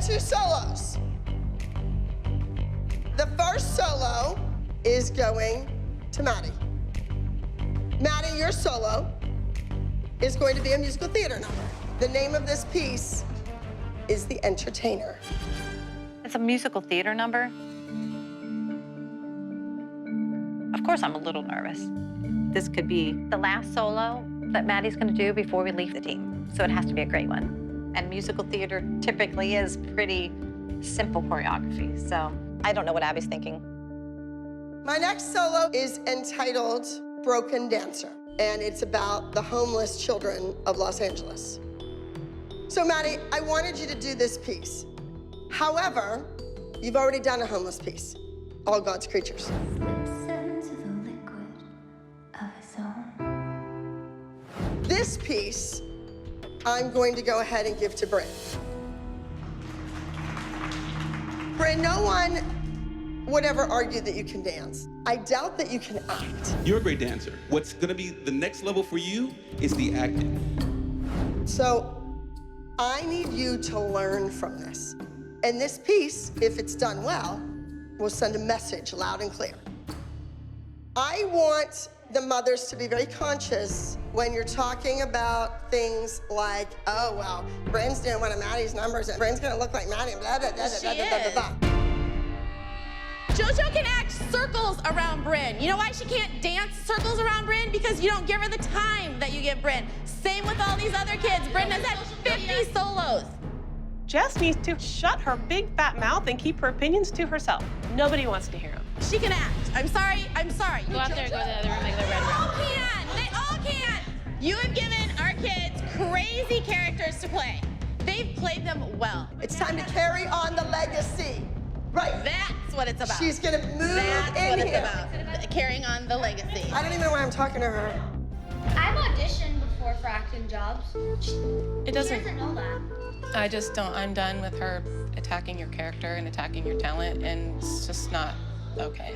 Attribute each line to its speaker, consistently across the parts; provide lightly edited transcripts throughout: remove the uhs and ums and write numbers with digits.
Speaker 1: two solos. The first solo is going to Maddie. Maddie, your solo is going to be a musical theater number. The name of this piece is The Entertainer.
Speaker 2: It's a musical theater number. Of course, I'm a little nervous. This could be the last solo that Maddie's going to do before we leave the team, so it has to be a great one. And musical theater typically is pretty simple choreography, so I don't know what Abby's thinking.
Speaker 1: My next solo is entitled Broken Dancer, and it's about the homeless children of Los Angeles. So, Maddie, I wanted you to do this piece. However, you've already done a homeless piece, All God's Creatures. This piece, I'm going to go ahead and give to Bryn. Bryn, no one would ever argue that you can dance. I doubt that you can act.
Speaker 3: You're a great dancer. What's gonna be the next level for you is the acting.
Speaker 1: So I need you to learn from this. And this piece, if it's done well, will send a message loud and clear. I want the mothers to be very conscious when you're talking about things like, oh, well, Bryn's doing one of Maddie's numbers, and Bryn's gonna look like Maddie, blah, blah, blah, blah, blah, blah, blah, blah.
Speaker 4: JoJo can act circles around Bryn. You know why she can't dance circles around Bryn? Because you don't give her the time that you give Bryn. Same with all these other kids. Bryn has had 50 solos.
Speaker 5: Jess needs to shut her big fat mouth and keep her opinions to herself. Nobody wants to hear them.
Speaker 4: She can act. I'm sorry.
Speaker 6: Go out there, go to the other room, like the red room.
Speaker 4: They all can. You have given our kids crazy characters to play. They've played them well.
Speaker 1: It's time to carry on the legacy. Right.
Speaker 4: That's what it's about.
Speaker 1: She's gonna move
Speaker 4: That's
Speaker 1: in
Speaker 4: what
Speaker 1: here.
Speaker 4: it's about. Carrying on the legacy.
Speaker 1: I don't even know why I'm talking to her.
Speaker 7: I've auditioned before for acting jobs.
Speaker 6: It doesn't.
Speaker 7: She doesn't know that.
Speaker 6: I just don't. I'm done with her attacking your character and attacking your talent, and it's just not okay.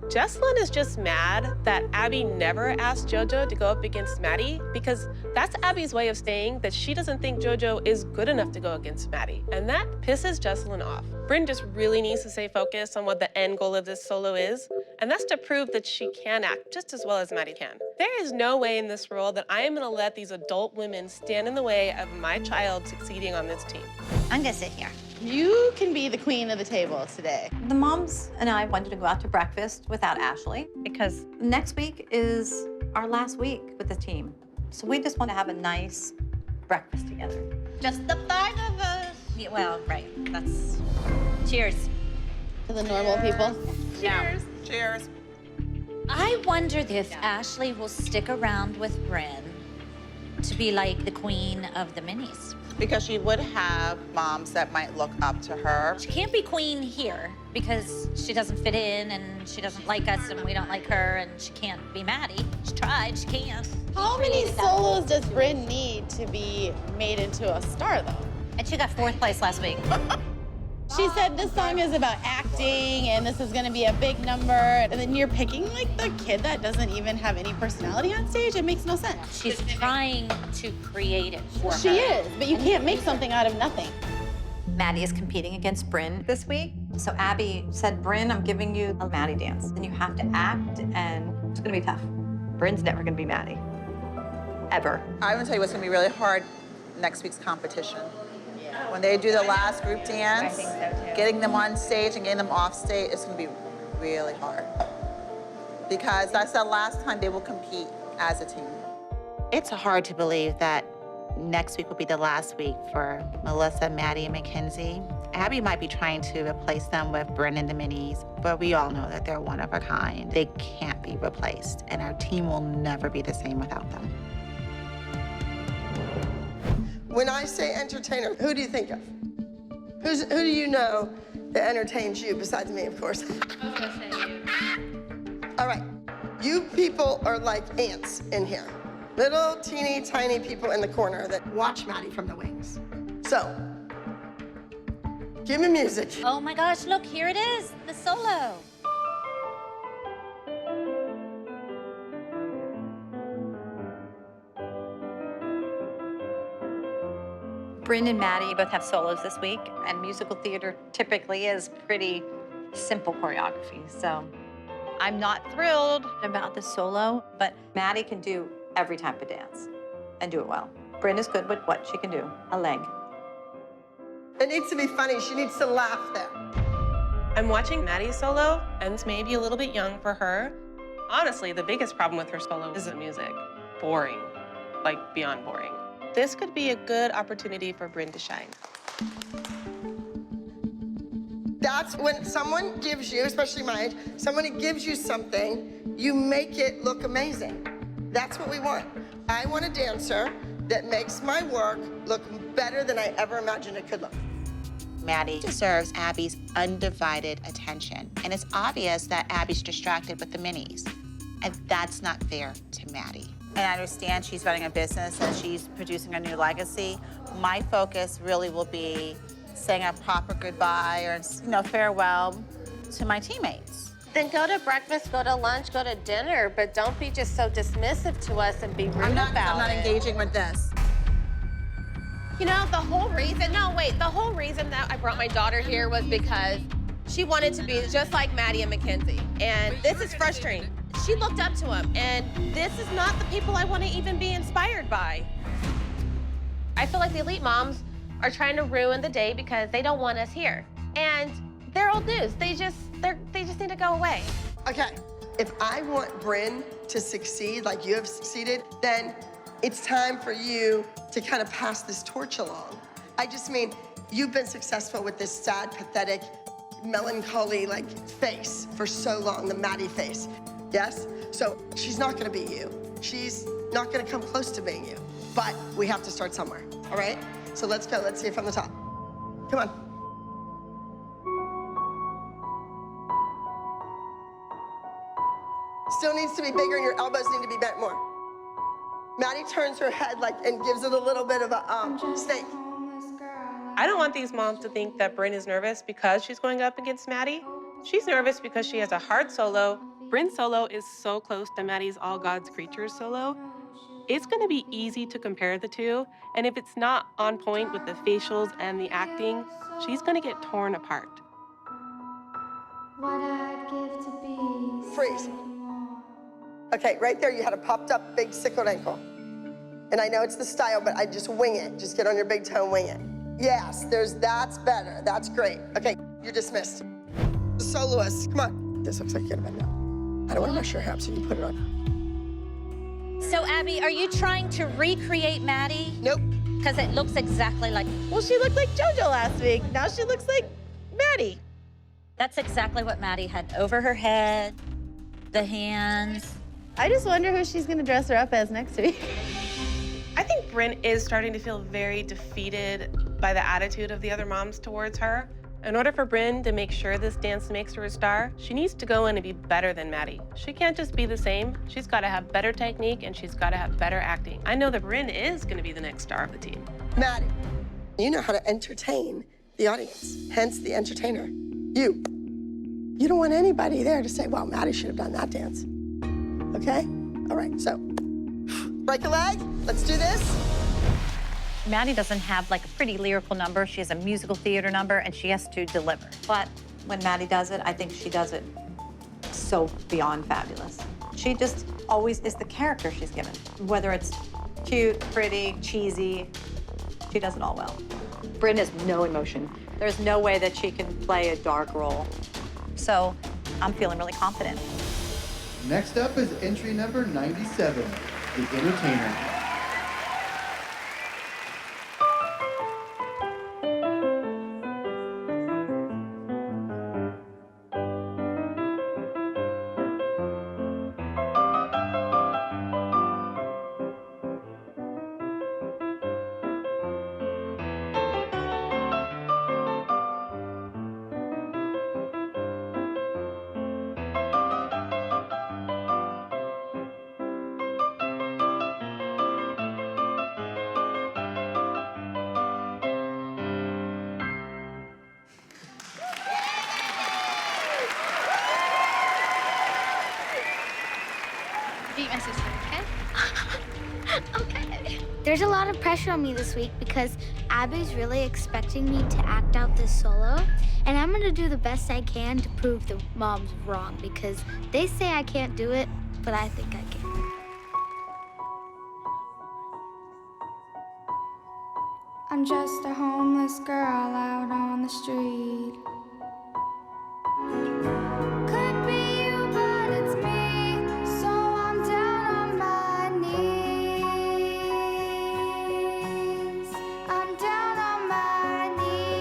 Speaker 5: Jesslyn is just mad that Abby never asked JoJo to go up against Maddie, because that's Abby's way of saying that she doesn't think JoJo is good enough to go against Maddie. And that pisses Jesslyn off. Bryn just really needs to stay focused on what the end goal of this solo is, and that's to prove that she can act just as well as Maddie can. There is no way in this world that I am gonna let these adult women stand in the way of my child succeeding on this team.
Speaker 2: I'm gonna sit here.
Speaker 4: You can be the queen of the table today.
Speaker 2: The moms and I wanted to go out to breakfast without Ashley because next week is our last week with the team. So we just want to have a nice breakfast together. Just the five of us. Yeah, well, right. That's... Cheers.
Speaker 4: To the normal people.
Speaker 2: Cheers.
Speaker 1: Cheers.
Speaker 8: I wondered if Ashley will stick around with Bryn to be like the queen of the minis.
Speaker 9: Because she would have moms that might look up to her.
Speaker 8: She can't be queen here because she doesn't fit in and she doesn't like us and we don't like her and she can't be Maddie. She tried, she can't.
Speaker 4: How many solos does Bryn need to be made into a star, though?
Speaker 8: And she got 4th place last week.
Speaker 4: She said this song is about acting and this is gonna be a big number, and then you're picking like the kid that doesn't even have any personality on stage. It makes no sense.
Speaker 8: She's trying to create it for her.
Speaker 4: She is, but you can't make something out of nothing.
Speaker 2: Maddie is competing against Bryn this week. So Abby said, Bryn, I'm giving you a Maddie dance. And you have to act, and it's gonna be tough. Bryn's never gonna be Maddie. Ever.
Speaker 9: I'm gonna tell you what's gonna be really hard next week's competition. When they do the last group dance, getting them on stage and getting them off stage is gonna be really hard. Because that's the last time they will compete as a team.
Speaker 10: It's hard to believe that next week will be the last week for Melissa, Maddie, and Mackenzie. Abby might be trying to replace them with Bryn and the Minis, but we all know that they're one of a kind. They can't be replaced, and our team will never be the same without them.
Speaker 1: When I say entertainer, who do you think of? Who do you know that entertains you, besides me, of course?
Speaker 6: I was gonna say you.
Speaker 1: All right, you people are like ants in here. Little, teeny, tiny people in the corner that watch Maddie from the wings. So, give me music.
Speaker 8: Oh my gosh, look, here it is, the solo.
Speaker 2: Bryn and Maddie both have solos this week, and musical theater typically is pretty simple choreography, so I'm not thrilled about the solo, but Maddie can do every type of dance and do it well. Bryn is good with what she can do, a leg.
Speaker 1: It needs to be funny. She needs to laugh there.
Speaker 5: I'm watching Maddie's solo, and it's maybe a little bit young for her. Honestly, the biggest problem with her solo is the music. Boring, like beyond boring. This could be a good opportunity for Bryn to shine.
Speaker 1: That's when someone gives you, especially my age, someone gives you something, you make it look amazing. That's what we want. I want a dancer that makes my work look better than I ever imagined it could look.
Speaker 10: Maddie deserves Abby's undivided attention, and it's obvious that Abby's distracted with the minis, and that's not fair to Maddie. And I understand she's running a business and she's producing a new legacy. My focus really will be saying a proper goodbye or, farewell to my teammates.
Speaker 5: Then go to breakfast, go to lunch, go to dinner, but don't be just so dismissive to us and be rude
Speaker 9: I'm
Speaker 5: about
Speaker 9: not
Speaker 5: it.
Speaker 9: engaging with this.
Speaker 5: You know, the whole reason that I brought my daughter here was because she wanted to be just like Maddie and Mackenzie. And this is frustrating. She looked up to him, and this is not the people I want to even be inspired by. I feel like the elite moms are trying to ruin the day because they don't want us here. And they're old news. They just need to go away.
Speaker 1: Okay, if I want Bryn to succeed like you have succeeded, then it's time for you to kind of pass this torch along. I just mean, you've been successful with this sad, pathetic, melancholy face for so long, the Maddie face. Yes? So she's not gonna be you. She's not gonna come close to being you. But we have to start somewhere, all right? So let's go, let's see it from the top. Come on. Still needs to be bigger and your elbows need to be bent more. Maddie turns her head and gives it a little bit of a snake.
Speaker 5: I don't want these moms to think that Bryn is nervous because she's going up against Maddie. She's nervous because she has a hard solo. Bryn's solo is so close to Maddie's All God's Creatures solo. It's gonna be easy to compare the two, and if it's not on point with the facials and the acting, she's gonna get torn apart.
Speaker 1: Freeze. Okay, right there you had a popped up big sickled ankle. And I know it's the style, but I just wing it. Just get on your big toe and wing it. Yes, that's better, that's great. Okay, you're dismissed. The soloist, come on. This looks like you're gonna bend down. I don't wanna mess your hair up, so you put it on.
Speaker 8: So, Abby, are you trying to recreate Maddie?
Speaker 1: Nope.
Speaker 8: Because it looks exactly like...
Speaker 5: Well, she looked like JoJo last week. Now she looks like Maddie.
Speaker 8: That's exactly what Maddie had over her head, the hands.
Speaker 4: I just wonder who she's gonna dress her up as next week.
Speaker 5: I think Bryn is starting to feel very defeated by the attitude of the other moms towards her. In order for Bryn to make sure this dance makes her a star, she needs to go in and be better than Maddie. She can't just be the same. She's got to have better technique and she's got to have better acting. I know that Bryn is going to be the next star of the team.
Speaker 1: Maddie, you know how to entertain the audience, hence the entertainer. You don't want anybody there to say, well, Maddie should have done that dance. Okay? All right, so break a leg. Let's do this.
Speaker 2: Maddie doesn't have a pretty lyrical number. She has a musical theater number, and she has to deliver. But when Maddie does it, I think she does it so beyond fabulous. She just always is the character she's given. Whether it's cute, pretty, cheesy, she does it all well. Bryn has no emotion. There's no way that she can play a dark role. So I'm feeling really confident.
Speaker 11: Next up is entry number 97, The Entertainer.
Speaker 7: Beat my sister, okay? Okay. There's a lot of pressure on me this week because Abby's really expecting me to act out this solo, and I'm gonna do the best I can to prove the moms wrong because they say I can't do it, but I think I can.
Speaker 12: I'm just a homeless girl out on the street. Could be you, but it's me, so I'm down on my knees. I'm down on my knees.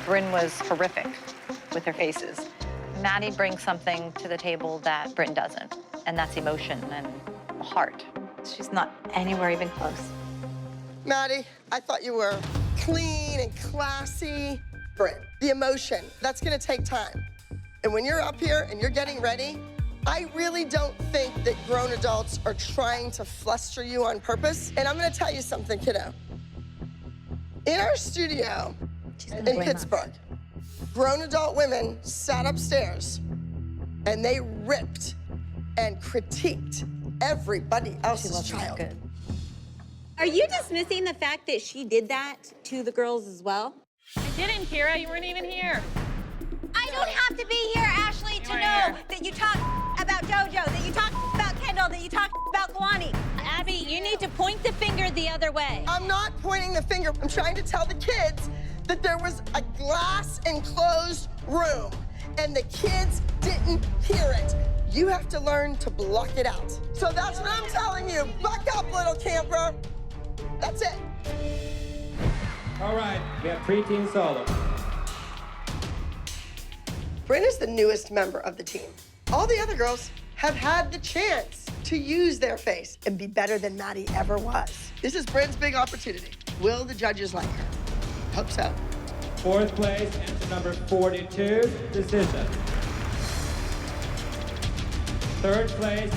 Speaker 2: Bryn was horrific with her faces. Maddie brings something to the table that Bryn doesn't, and that's emotion and heart. She's not anywhere even close.
Speaker 1: Maddie, I thought you were clean and classy. Bryn, the emotion, that's gonna take time. And when you're up here and you're getting ready, I really don't think that grown adults are trying to fluster you on purpose. And I'm gonna tell you something, kiddo. In our studio in Pittsburgh, grown adult women sat upstairs and they ripped and critiqued everybody else's child.
Speaker 2: Good.
Speaker 13: Are you dismissing the fact that she did that to the girls as well?
Speaker 5: I didn't, Kira. You weren't even here.
Speaker 8: I don't have to be here, Ashley, to know that you talk about JoJo, that you talk about Kendall, that you talk about Kwani.
Speaker 13: Abby, you need to point the finger the other way.
Speaker 1: I'm not pointing the finger. I'm trying to tell the kids that there was a glass enclosed room and the kids didn't hear it. You have to learn to block it out. So that's what I'm telling you. Buck up, little camper. That's it.
Speaker 14: All right, we have preteen solo.
Speaker 1: Bryn is the newest member of the team. All the other girls have had the chance to use their face and be better than Maddie ever was. This is Bryn's big opportunity. Will the judges like her? Hope so.
Speaker 14: Fourth place, enter number 42, Decision. Third place,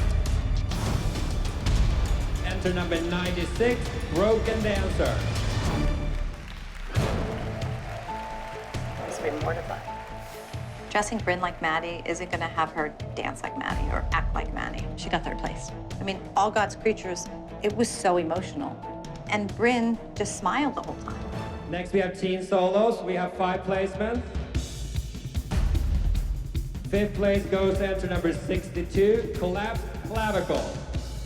Speaker 14: enter number 96, Broken Dancer.
Speaker 2: It's been mortified. Dressing Bryn like Maddie isn't gonna have her dance like Maddie or act like Maddie. She got third place. I mean, All God's Creatures, it was so emotional. And Bryn just smiled the whole time.
Speaker 14: Next, we have teen solos. We have 5 placements. Fifth place goes to enter number 62, Collapsed Clavicle.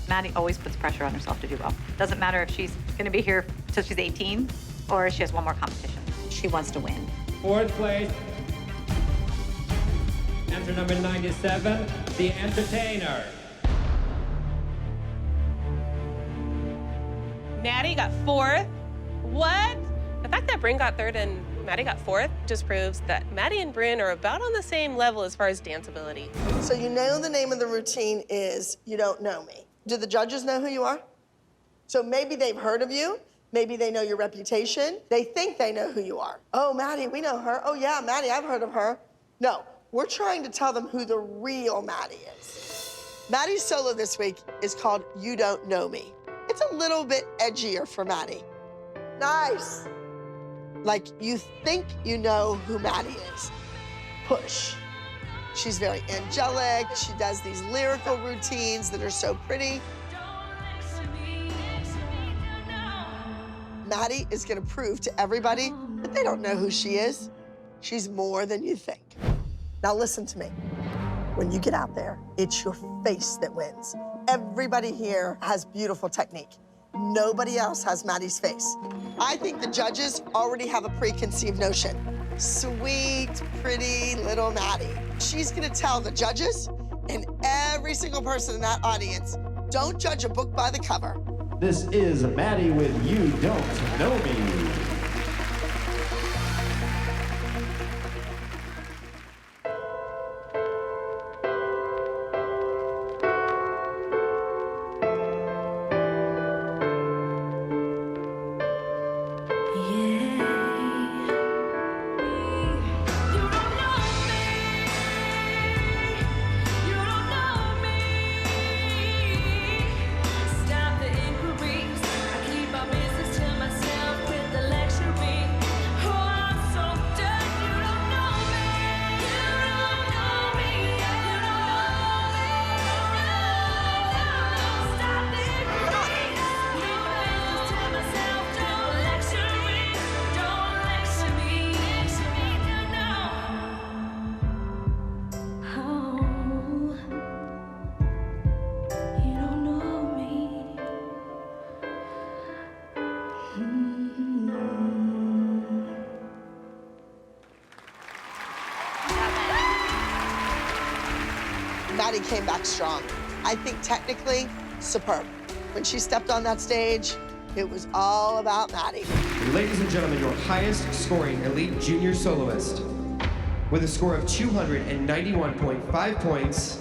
Speaker 2: Maddie always puts pressure on herself to do well. Doesn't matter if she's gonna be here till she's 18 or if she has one more competition. She wants to win.
Speaker 14: Fourth place, enter number 97, The Entertainer.
Speaker 5: Maddie got 4th. What? The fact that Bryn got 3rd and Maddie got 4th just proves that Maddie and Bryn are about on the same level as far as danceability.
Speaker 1: So you know the name of the routine is You Don't Know Me. Do the judges know who you are? So maybe they've heard of you. Maybe they know your reputation. They think they know who you are. Oh, Maddie, we know her. Oh, yeah, Maddie, I've heard of her. No, we're trying to tell them who the real Maddie is. Maddie's solo this week is called You Don't Know Me. It's a little bit edgier for Maddie. Nice. Like you think you know who Maddie is. Push. She's very angelic. She does these lyrical routines that are so pretty. Maddie is gonna prove to everybody that they don't know who she is. She's more than you think. Now listen to me. When you get out there, it's your face that wins. Everybody here has beautiful technique. Nobody else has Maddie's face. I think the judges already have a preconceived notion. Sweet, pretty little Maddie. She's gonna tell the judges and every single person in that audience, don't judge a book by the cover.
Speaker 11: This is Maddie with You Don't Know Me.
Speaker 1: Maddie came back strong. I think technically, superb. When she stepped on that stage, it was all about Maddie.
Speaker 15: Ladies and gentlemen, your highest scoring elite junior soloist with a score of 291.5 points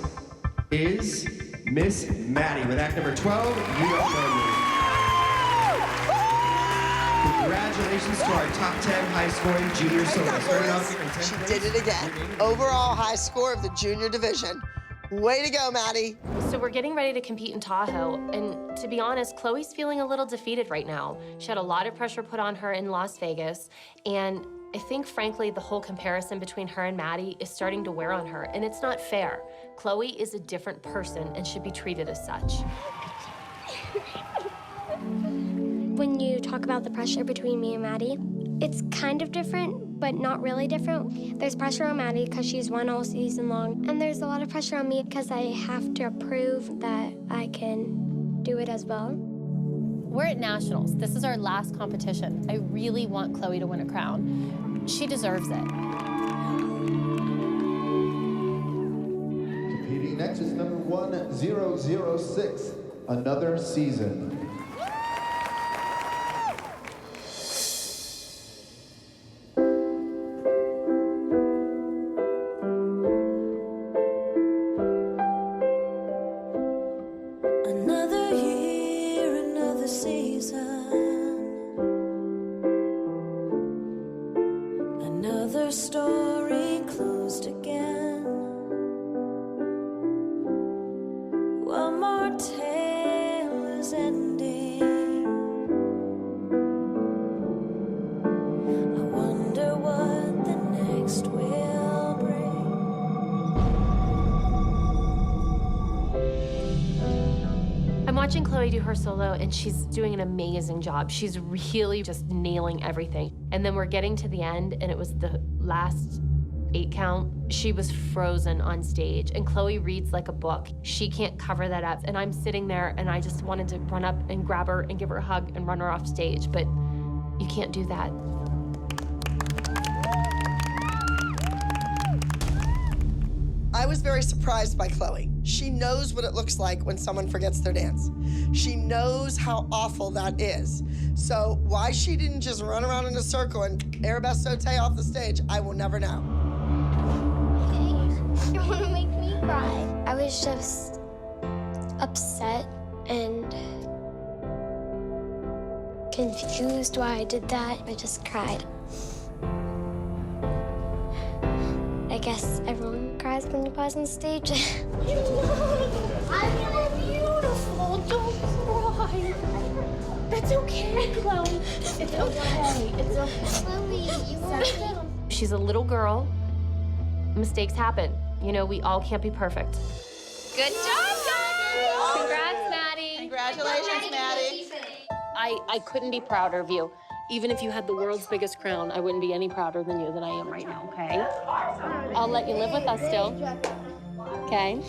Speaker 15: is Miss Maddie with act number 12, You Don't Know Me. Congratulations to our top 10 high-scoring junior soloist. Starting off here in 10th
Speaker 1: She
Speaker 15: place.
Speaker 1: did it again. Overall high score of the junior division. Way to go, Maddie.
Speaker 16: So we're getting ready to compete in Tahoe, and to be honest, Chloe's feeling a little defeated right now. She had a lot of pressure put on her in Las Vegas, and I think, frankly, the whole comparison between her and Maddie is starting to wear on her, and it's not fair. Chloe is a different person and should be treated as such.
Speaker 17: When you talk about the pressure between me and Maddie, it's kind of different, but not really different. There's pressure on Maddie because she's won all season long, and there's a lot of pressure on me because I have to prove that I can do it as well.
Speaker 16: We're at Nationals. This is our last competition. I really want Chloe to win a crown. She deserves it.
Speaker 11: Competing next is number 1006, Another Season.
Speaker 12: Another year, another season, another story closed again. One more tale is ending. I wonder what the next will bring.
Speaker 16: I'm watching Chloe do her solo, and she's doing an amazing job. She's really just nailing everything. And then we're getting to the end, and it was the last 8 count. She was frozen on stage, and Chloe reads like a book. She can't cover that up, and I'm sitting there, and I just wanted to run up and grab her and give her a hug and run her off stage, but you can't do that.
Speaker 1: I was very surprised by Chloe. She knows what it looks like when someone forgets their dance. She knows how awful that is. So why she didn't just run around in a circle and arabesque saute off the stage, I will never know.
Speaker 17: You want to make me cry. I was just upset and confused why I did that. I just cried. I guess everyone cries when you pause on stage.
Speaker 12: I'm beautiful. Don't cry.
Speaker 16: That's okay, Chloe. It's okay. It's okay.
Speaker 17: Chloe, you okay?
Speaker 16: She's a little girl. Mistakes happen. You know, we all can't be perfect.
Speaker 4: Good job, guys!
Speaker 16: Congrats, Maddie.
Speaker 9: Congratulations, Maddie.
Speaker 16: I couldn't be prouder of you. Even if you had the world's biggest crown, I wouldn't be any prouder than you than I am right now, okay? I'll let you live with us still, okay?